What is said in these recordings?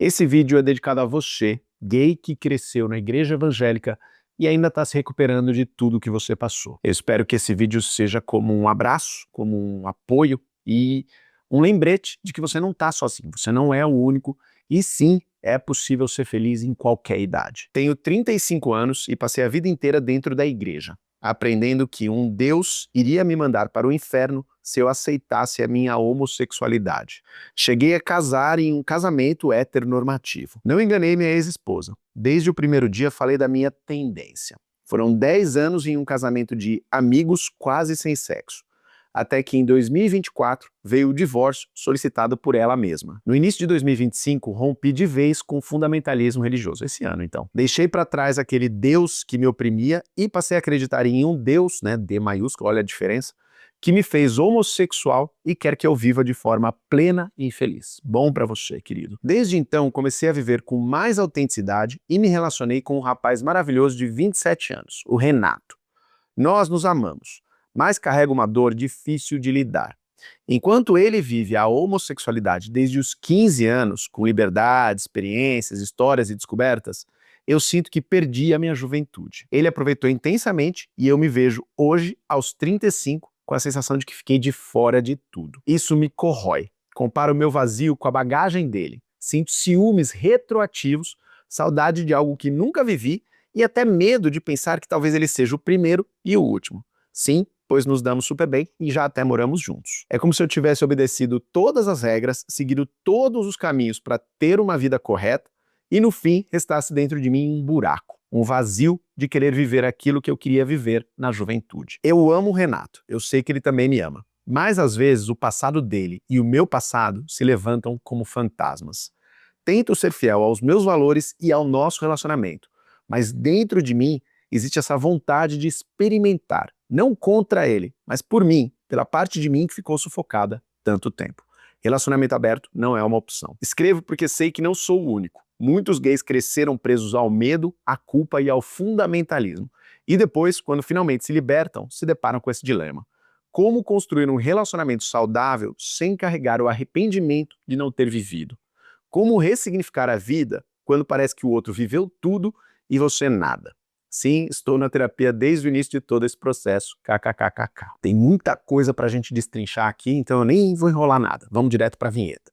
Esse vídeo é dedicado a você, gay que cresceu na igreja evangélica e ainda está se recuperando de tudo que você passou. Eu espero que esse vídeo seja como um abraço, como um apoio e um lembrete de que você não está sozinho, você não é o único e sim, é possível ser feliz em qualquer idade. Tenho 35 anos e passei a vida inteira dentro da igreja, aprendendo que um Deus iria me mandar para o inferno se eu aceitasse a minha homossexualidade. Cheguei a casar em um casamento heteronormativo. Não enganei minha ex-esposa. Desde o primeiro dia falei da minha tendência. Foram 10 anos em um casamento de amigos quase sem sexo. Até que em 2024 veio o divórcio solicitado por ela mesma. No início de 2025, rompi de vez com o fundamentalismo religioso. Esse ano, então. Deixei para trás aquele Deus que me oprimia e passei a acreditar em um Deus, né, D maiúsculo, olha a diferença, que me fez homossexual e quer que eu viva de forma plena e feliz. Bom para você, querido. Desde então, comecei a viver com mais autenticidade e me relacionei com um rapaz maravilhoso de 27 anos, o Renato. Nós nos amamos, mas carrega uma dor difícil de lidar. Enquanto ele vive a homossexualidade desde os 15 anos, com liberdade, experiências, histórias e descobertas, eu sinto que perdi a minha juventude. Ele aproveitou intensamente e eu me vejo hoje, aos 35, com a sensação de que fiquei de fora de tudo. Isso me corrói. Comparo o meu vazio com a bagagem dele. Sinto ciúmes retroativos, saudade de algo que nunca vivi e até medo de pensar que talvez ele seja o primeiro e o último. Sim, pois nos damos super bem e já até moramos juntos. É como se eu tivesse obedecido todas as regras, seguido todos os caminhos para ter uma vida correta e no fim restasse dentro de mim um buraco, um vazio de querer viver aquilo que eu queria viver na juventude. Eu amo o Renato, eu sei que ele também me ama, mas às vezes o passado dele e o meu passado se levantam como fantasmas. Tento ser fiel aos meus valores e ao nosso relacionamento, mas dentro de mim existe essa vontade de experimentar, não contra ele, mas por mim, pela parte de mim que ficou sufocada tanto tempo. Relacionamento aberto não é uma opção. Escrevo porque sei que não sou o único. Muitos gays cresceram presos ao medo, à culpa e ao fundamentalismo. E depois, quando finalmente se libertam, se deparam com esse dilema. Como construir um relacionamento saudável sem carregar o arrependimento de não ter vivido? Como ressignificar a vida quando parece que o outro viveu tudo e você nada? Sim, estou na terapia desde o início de todo esse processo, kkkk. Tem muita coisa pra gente destrinchar aqui, então eu nem vou enrolar nada. Vamos direto pra vinheta.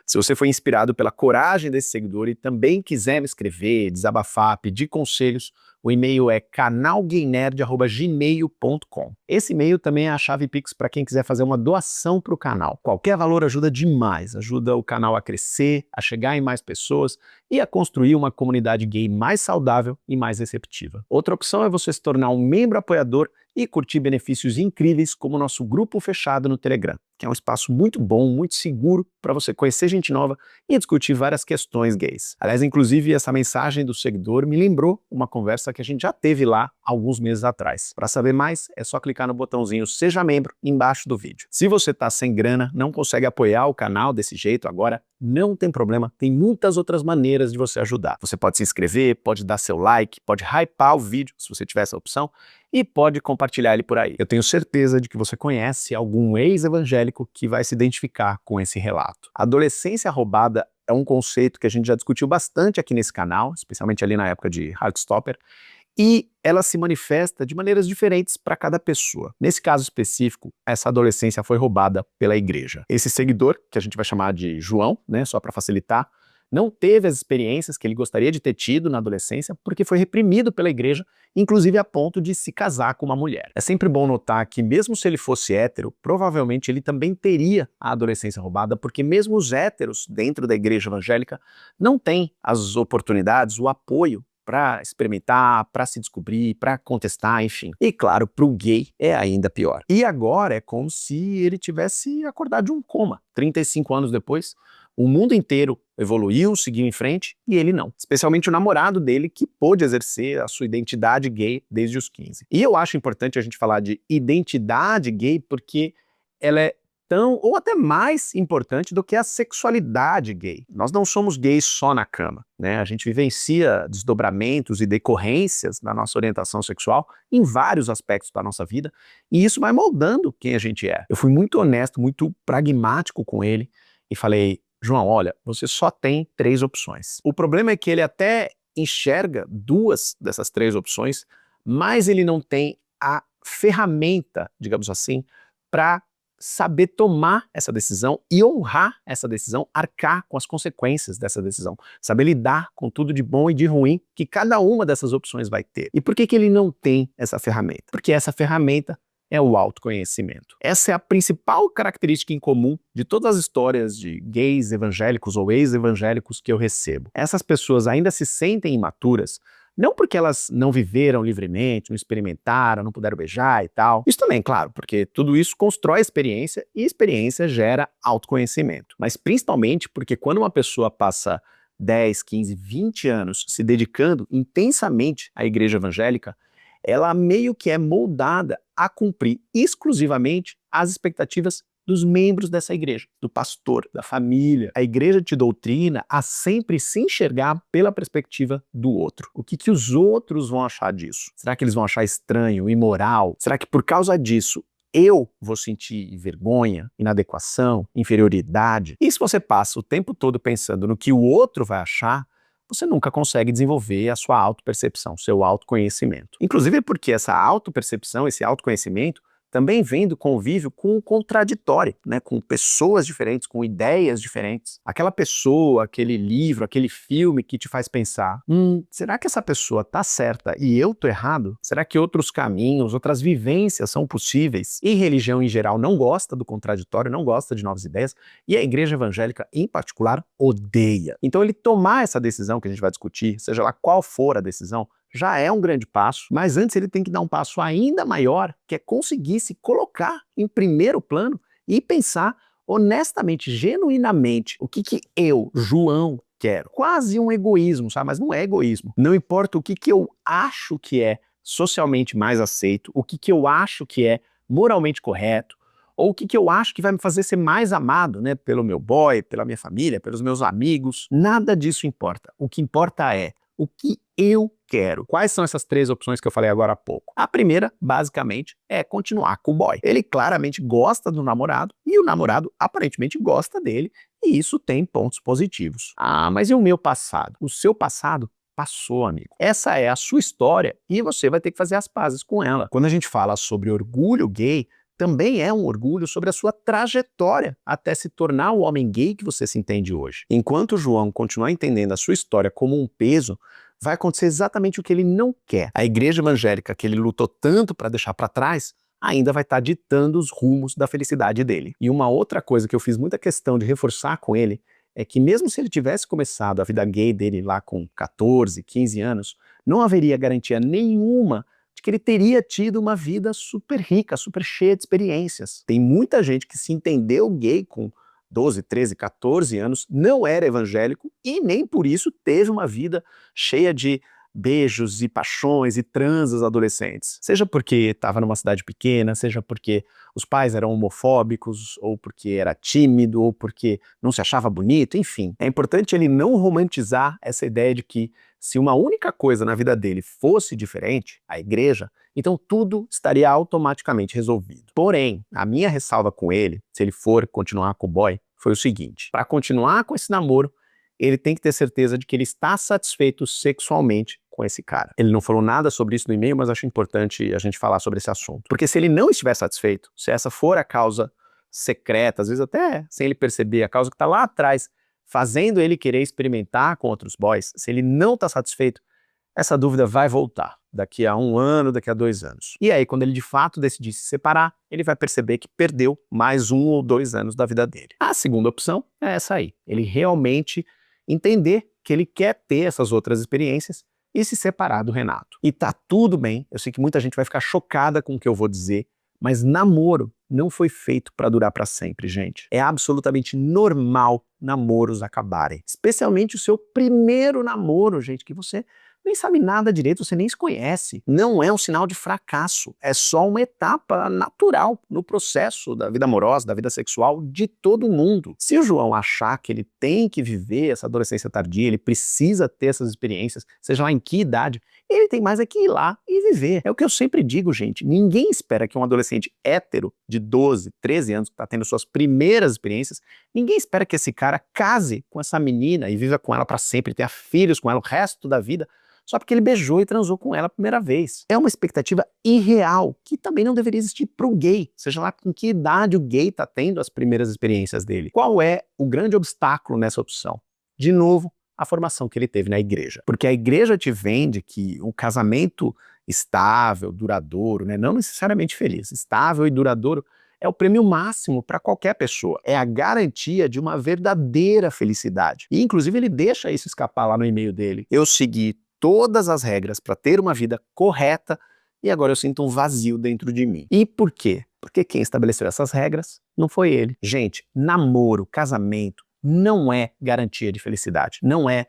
Se você foi inspirado pela coragem desse seguidor e também quiser me escrever, desabafar, pedir conselhos, o e-mail é canalgaynerd@gmail.com. Esse e-mail também é a chave Pix para quem quiser fazer uma doação para o canal. Qualquer valor ajuda demais, ajuda o canal a crescer, a chegar em mais pessoas e a construir uma comunidade gay mais saudável e mais receptiva. Outra opção é você se tornar um membro apoiador e curtir benefícios incríveis como o nosso grupo fechado no Telegram, que é um espaço muito bom, muito seguro para você conhecer gente nova e discutir várias questões gays. Aliás, inclusive, essa mensagem do seguidor me lembrou uma conversa que a gente já teve lá alguns meses atrás. Para saber mais, é só clicar no botãozinho Seja Membro embaixo do vídeo. Se você está sem grana, não consegue apoiar o canal desse jeito agora, não tem problema, tem muitas outras maneiras de você ajudar. Você pode se inscrever, pode dar seu like, pode hypar o vídeo, se você tiver essa opção, e pode compartilhar ele por aí. Eu tenho certeza de que você conhece algum ex-evangélico que vai se identificar com esse relato. Adolescência roubada é um conceito que a gente já discutiu bastante aqui nesse canal, especialmente ali na época de Heartstopper, e ela se manifesta de maneiras diferentes para cada pessoa. Nesse caso específico, essa adolescência foi roubada pela igreja. Esse seguidor, que a gente vai chamar de João, né, só para facilitar, não teve as experiências que ele gostaria de ter tido na adolescência porque foi reprimido pela igreja, inclusive a ponto de se casar com uma mulher. É sempre bom notar que mesmo se ele fosse hétero, provavelmente ele também teria a adolescência roubada, porque mesmo os héteros dentro da igreja evangélica não têm as oportunidades, o apoio para experimentar, para se descobrir, para contestar, enfim. E claro, para o gay é ainda pior. E agora é como se ele tivesse acordado de um coma. 35 anos depois, o mundo inteiro evoluiu, seguiu em frente, e ele não. Especialmente o namorado dele, que pôde exercer a sua identidade gay desde os 15. E eu acho importante a gente falar de identidade gay porque ela é tão, ou até mais importante do que a sexualidade gay. Nós não somos gays só na cama, né? A gente vivencia desdobramentos e decorrências da nossa orientação sexual em vários aspectos da nossa vida, e isso vai moldando quem a gente é. Eu fui muito honesto, muito pragmático com ele e falei: João, olha, você só tem 3 opções. O problema é que ele até enxerga 2 dessas 3 opções, mas ele não tem a ferramenta, digamos assim, para saber tomar essa decisão e honrar essa decisão, arcar com as consequências dessa decisão, saber lidar com tudo de bom e de ruim que cada uma dessas opções vai ter. E por que ele não tem essa ferramenta? Porque essa ferramenta é o autoconhecimento. Essa é a principal característica em comum de todas as histórias de gays evangélicos ou ex-evangélicos que eu recebo. Essas pessoas ainda se sentem imaturas, não porque elas não viveram livremente, não experimentaram, não puderam beijar e tal. Isso também, claro, porque tudo isso constrói experiência e experiência gera autoconhecimento. Mas principalmente porque quando uma pessoa passa 10, 15, 20 anos se dedicando intensamente à igreja evangélica, ela meio que é moldada a cumprir exclusivamente as expectativas dos membros dessa igreja, do pastor, da família. A igreja te doutrina a sempre se enxergar pela perspectiva do outro. O que os outros vão achar disso? Será que eles vão achar estranho, imoral? Será que por causa disso eu vou sentir vergonha, inadequação, inferioridade? E se você passa o tempo todo pensando no que o outro vai achar, você nunca consegue desenvolver a sua autopercepção, seu autoconhecimento. Inclusive porque essa autopercepção, esse autoconhecimento, também vem do convívio com o contraditório, né? Com pessoas diferentes, com ideias diferentes. Aquela pessoa, aquele livro, aquele filme que te faz pensar: será que essa pessoa tá certa e eu tô errado? Será que outros caminhos, outras vivências são possíveis? E religião em geral não gosta do contraditório, não gosta de novas ideias, e a igreja evangélica em particular odeia. Então ele tomar essa decisão que a gente vai discutir, seja lá qual for a decisão, já é um grande passo, mas antes ele tem que dar um passo ainda maior, que é conseguir se colocar em primeiro plano e pensar honestamente, genuinamente, o que eu, João, quero. Quase um egoísmo, sabe? Mas não é egoísmo. Não importa o que eu acho que é socialmente mais aceito, o que eu acho que é moralmente correto, ou o que eu acho que vai me fazer ser mais amado, né? Pelo meu boy, pela minha família, pelos meus amigos. Nada disso importa. O que importa é o que eu quero. Quais são essas 3 opções que eu falei agora há pouco? A primeira, basicamente, é continuar com o boy. Ele claramente gosta do namorado e o namorado aparentemente gosta dele, e isso tem pontos positivos. Ah, mas e o meu passado? O seu passado passou, amigo. Essa é a sua história e você vai ter que fazer as pazes com ela. Quando a gente fala sobre orgulho gay, também é um orgulho sobre a sua trajetória até se tornar o homem gay que você se entende hoje. Enquanto o João continuar entendendo a sua história como um peso, vai acontecer exatamente o que ele não quer. A igreja evangélica que ele lutou tanto para deixar para trás, ainda vai estar ditando os rumos da felicidade dele. E uma outra coisa que eu fiz muita questão de reforçar com ele é que mesmo se ele tivesse começado a vida gay dele lá com 14, 15 anos, não haveria garantia nenhuma de que ele teria tido uma vida super rica, super cheia de experiências. Tem muita gente que se entendeu gay com 12, 13, 14 anos, não era evangélico e nem por isso teve uma vida cheia de beijos e paixões e transas adolescentes. Seja porque estava numa cidade pequena, seja porque os pais eram homofóbicos, ou porque era tímido, ou porque não se achava bonito, enfim. É importante ele não romantizar essa ideia de que se uma única coisa na vida dele fosse diferente, a igreja, então tudo estaria automaticamente resolvido. Porém, a minha ressalva com ele, se ele for continuar com o boy, foi o seguinte: para continuar com esse namoro, ele tem que ter certeza de que ele está satisfeito sexualmente com esse cara. Ele não falou nada sobre isso no e-mail, mas acho importante a gente falar sobre esse assunto. Porque se ele não estiver satisfeito, se essa for a causa secreta, às vezes até sem ele perceber, a causa que está lá atrás, fazendo ele querer experimentar com outros boys, se ele não está satisfeito, essa dúvida vai voltar daqui a 1 ano, daqui a 2 anos. E aí, quando ele de fato decidir se separar, ele vai perceber que perdeu mais 1 ou 2 anos da vida dele. A segunda opção é essa aí. Ele realmente entender que ele quer ter essas outras experiências e se separar do Renato. E tá tudo bem, eu sei que muita gente vai ficar chocada com o que eu vou dizer, mas namoro não foi feito para durar para sempre, gente. É absolutamente normal namoros acabarem. Especialmente o seu primeiro namoro, gente, que você nem sabe nada direito, você nem se conhece. Não é um sinal de fracasso, é só uma etapa natural no processo da vida amorosa, da vida sexual de todo mundo. Se o João achar que ele tem que viver essa adolescência tardia, ele precisa ter essas experiências, seja lá em que idade, ele tem mais é que ir lá e viver. É o que eu sempre digo, gente, ninguém espera que um adolescente hétero de 12, 13 anos, que está tendo suas primeiras experiências, ninguém espera que esse cara case com essa menina e viva com ela para sempre, tenha filhos com ela o resto da vida, só porque ele beijou e transou com ela a primeira vez. É uma expectativa irreal, que também não deveria existir para o gay, seja lá com que idade o gay está tendo as primeiras experiências dele. Qual é o grande obstáculo nessa opção? De novo, a formação que ele teve na igreja. Porque a igreja te vende que o casamento estável, duradouro, né, não necessariamente feliz, estável e duradouro, é o prêmio máximo para qualquer pessoa. É a garantia de uma verdadeira felicidade. E, inclusive, ele deixa isso escapar lá no e-mail dele. Eu segui todas as regras para ter uma vida correta e agora eu sinto um vazio dentro de mim. E por quê? Porque quem estabeleceu essas regras não foi ele. Gente, namoro, casamento, não é garantia de felicidade. Não é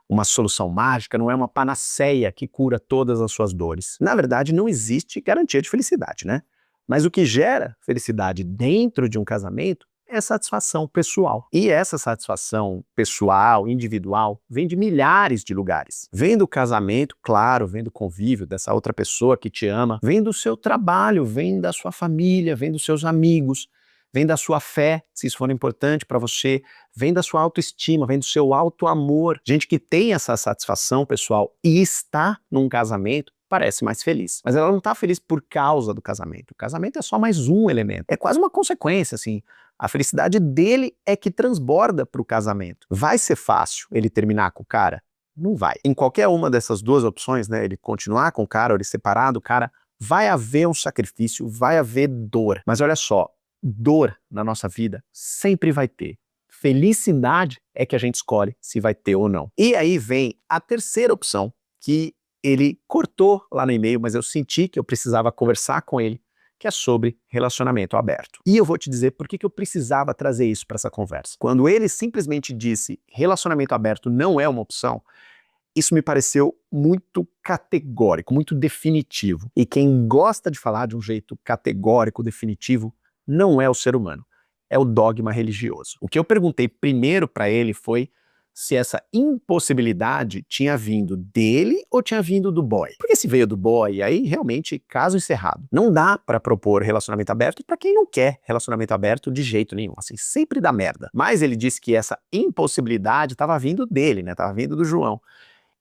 uma solução mágica, não é uma panaceia que cura todas as suas dores. Na verdade, não existe garantia de felicidade, né? Mas o que gera felicidade dentro de um casamento é satisfação pessoal. E essa satisfação pessoal, individual, vem de milhares de lugares. Vem do casamento, claro, vem do convívio dessa outra pessoa que te ama, vem do seu trabalho, vem da sua família, vem dos seus amigos, vem da sua fé, se isso for importante para você, vem da sua autoestima, vem do seu auto-amor. Gente que tem essa satisfação pessoal e está num casamento, parece mais feliz. Mas ela não está feliz por causa do casamento. O casamento é só mais um elemento. É quase uma consequência, assim. A felicidade dele é que transborda para o casamento. Vai ser fácil ele terminar com o cara? Não vai. Em qualquer uma dessas duas opções, né, ele continuar com o cara ou ele separar do cara, vai haver um sacrifício, vai haver dor. Mas olha só, dor na nossa vida sempre vai ter. Felicidade é que a gente escolhe se vai ter ou não. E aí vem a terceira opção, que ele cortou lá no e-mail, mas eu senti que eu precisava conversar com ele, que é sobre relacionamento aberto. E eu vou te dizer por que eu precisava trazer isso para essa conversa. Quando ele simplesmente disse relacionamento aberto não é uma opção, isso me pareceu muito categórico, muito definitivo. E quem gosta de falar de um jeito categórico, definitivo, não é o ser humano, é o dogma religioso. O que eu perguntei primeiro para ele foi se essa impossibilidade tinha vindo dele ou tinha vindo do boy. Porque se veio do boy, aí realmente caso encerrado. Não dá para propor relacionamento aberto para quem não quer relacionamento aberto de jeito nenhum, assim, sempre dá merda. Mas ele disse que essa impossibilidade estava vindo dele, né, estava vindo do João.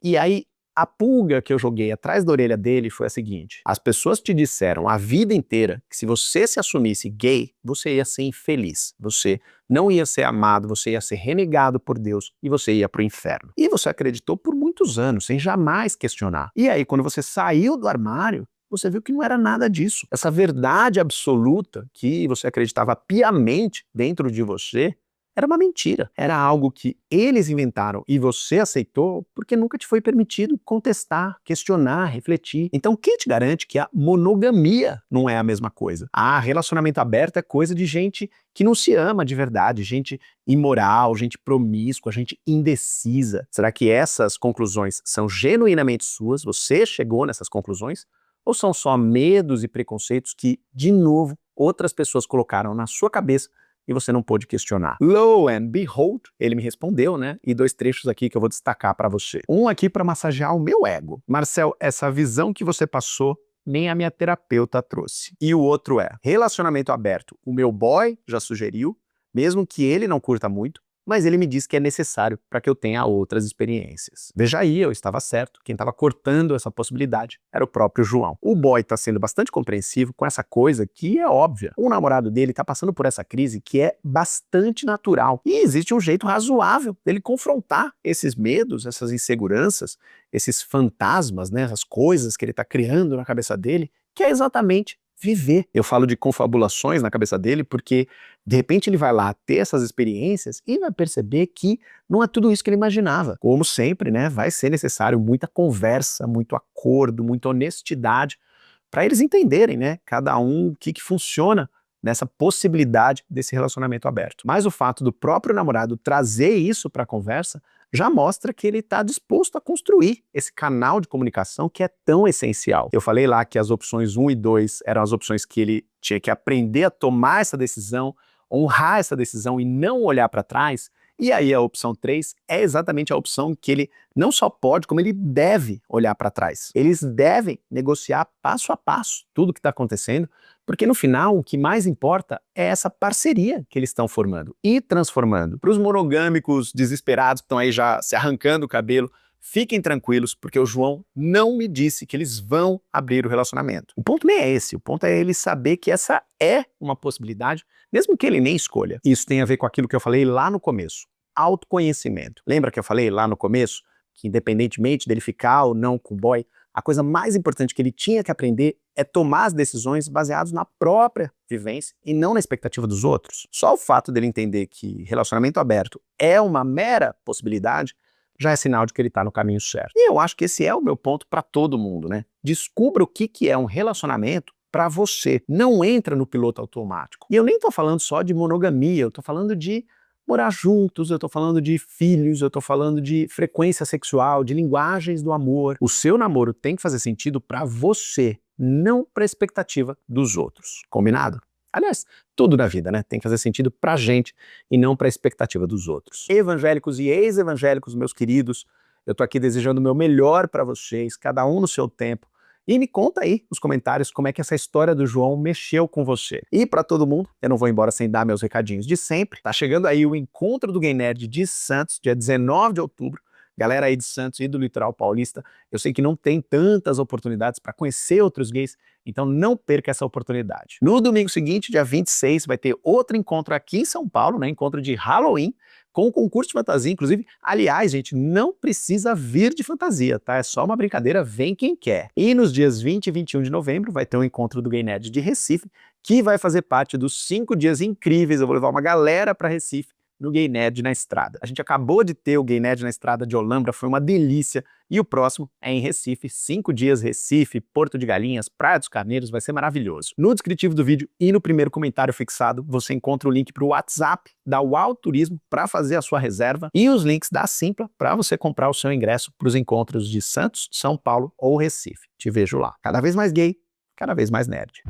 E aí, a pulga que eu joguei atrás da orelha dele foi a seguinte: as pessoas te disseram a vida inteira que se você se assumisse gay, você ia ser infeliz, você não ia ser amado, você ia ser renegado por Deus e você ia pro inferno. E você acreditou por muitos anos, sem jamais questionar. E aí, quando você saiu do armário, você viu que não era nada disso. Essa verdade absoluta que você acreditava piamente dentro de você era uma mentira. Era algo que eles inventaram e você aceitou porque nunca te foi permitido contestar, questionar, refletir. Então quem te garante que a monogamia não é a mesma coisa? Ah, relacionamento aberto é coisa de gente que não se ama de verdade, gente imoral, gente promíscua, gente indecisa. Será que essas conclusões são genuinamente suas? Você chegou nessas conclusões? Ou são só medos e preconceitos que, de novo, outras pessoas colocaram na sua cabeça e você não pôde questionar? Lo and behold, ele me respondeu, né? E dois trechos aqui que eu vou destacar para você. Um aqui para massagear o meu ego. Marcel, essa visão que você passou, nem a minha terapeuta trouxe. E o outro é, relacionamento aberto. O meu boy já sugeriu, mesmo que ele não curta muito, mas ele me disse que é necessário para que eu tenha outras experiências. Veja aí, eu estava certo. Quem estava cortando essa possibilidade era o próprio João. O boy está sendo bastante compreensivo com essa coisa que é óbvia. O namorado dele está passando por essa crise que é bastante natural. E existe um jeito razoável dele confrontar esses medos, essas inseguranças, esses fantasmas, né, essas coisas que ele está criando na cabeça dele, que é exatamente viver. Eu falo de confabulações na cabeça dele porque, de repente, ele vai lá ter essas experiências e vai perceber que não é tudo isso que ele imaginava. Como sempre, né, vai ser necessário muita conversa, muito acordo, muita honestidade para eles entenderem, né, cada um o que funciona nessa possibilidade desse relacionamento aberto. Mas o fato do próprio namorado trazer isso para a conversa já mostra que ele está disposto a construir esse canal de comunicação que é tão essencial. Eu falei lá que as opções 1 e 2 eram as opções que ele tinha que aprender a tomar essa decisão, honrar essa decisão e não olhar para trás. E aí a opção 3 é exatamente a opção que ele não só pode, como ele deve olhar para trás. Eles devem negociar passo a passo tudo o que está acontecendo, porque no final o que mais importa é essa parceria que eles estão formando e transformando. Para os monogâmicos desesperados que estão aí já se arrancando o cabelo, fiquem tranquilos, porque o João não me disse que eles vão abrir o relacionamento. O ponto nem é esse, o ponto é ele saber que essa é uma possibilidade, mesmo que ele nem escolha. Isso tem a ver com aquilo que eu falei lá no começo, autoconhecimento. Lembra que eu falei lá no começo que independentemente dele ficar ou não com o boy, a coisa mais importante que ele tinha que aprender é tomar as decisões baseadas na própria vivência e não na expectativa dos outros. Só o fato dele entender que relacionamento aberto é uma mera possibilidade já é sinal de que ele está no caminho certo. E eu acho que esse é o meu ponto para todo mundo, né? Descubra o que é um relacionamento para você. Não entra no piloto automático. E eu nem estou falando só de monogamia, eu estou falando de morar juntos, eu estou falando de filhos, eu estou falando de frequência sexual, de linguagens do amor. O seu namoro tem que fazer sentido para você, não para a expectativa dos outros. Combinado? Aliás, tudo na vida, né? Tem que fazer sentido pra gente e não pra expectativa dos outros. Evangélicos e ex-evangélicos, meus queridos, eu tô aqui desejando o meu melhor pra vocês, cada um no seu tempo. E me conta aí nos comentários como é que essa história do João mexeu com você. E pra todo mundo, eu não vou embora sem dar meus recadinhos de sempre. Tá chegando aí o Encontro do Gay Nerd de Santos, dia 19 de outubro. Galera aí de Santos e do litoral paulista, eu sei que não tem tantas oportunidades para conhecer outros gays, então não perca essa oportunidade. No domingo seguinte, dia 26, vai ter outro encontro aqui em São Paulo, né, encontro de Halloween, com o concurso de fantasia, inclusive. Aliás, gente, não precisa vir de fantasia, tá? É só uma brincadeira, vem quem quer. E nos dias 20 e 21 de novembro vai ter um encontro do Gay Nerd de Recife, que vai fazer parte dos 5 dias incríveis. Eu vou levar uma galera para Recife, no Gay Nerd na Estrada. A gente acabou de ter o Gay Nerd na Estrada de Olambra, foi uma delícia, e o próximo é em Recife, 5 dias Recife, Porto de Galinhas, Praia dos Carneiros, vai ser maravilhoso. No descritivo do vídeo e no primeiro comentário fixado, você encontra o link para o WhatsApp da UAU Turismo para fazer a sua reserva e os links da Simpla para você comprar o seu ingresso para os encontros de Santos, São Paulo ou Recife. Te vejo lá. Cada vez mais gay, cada vez mais nerd.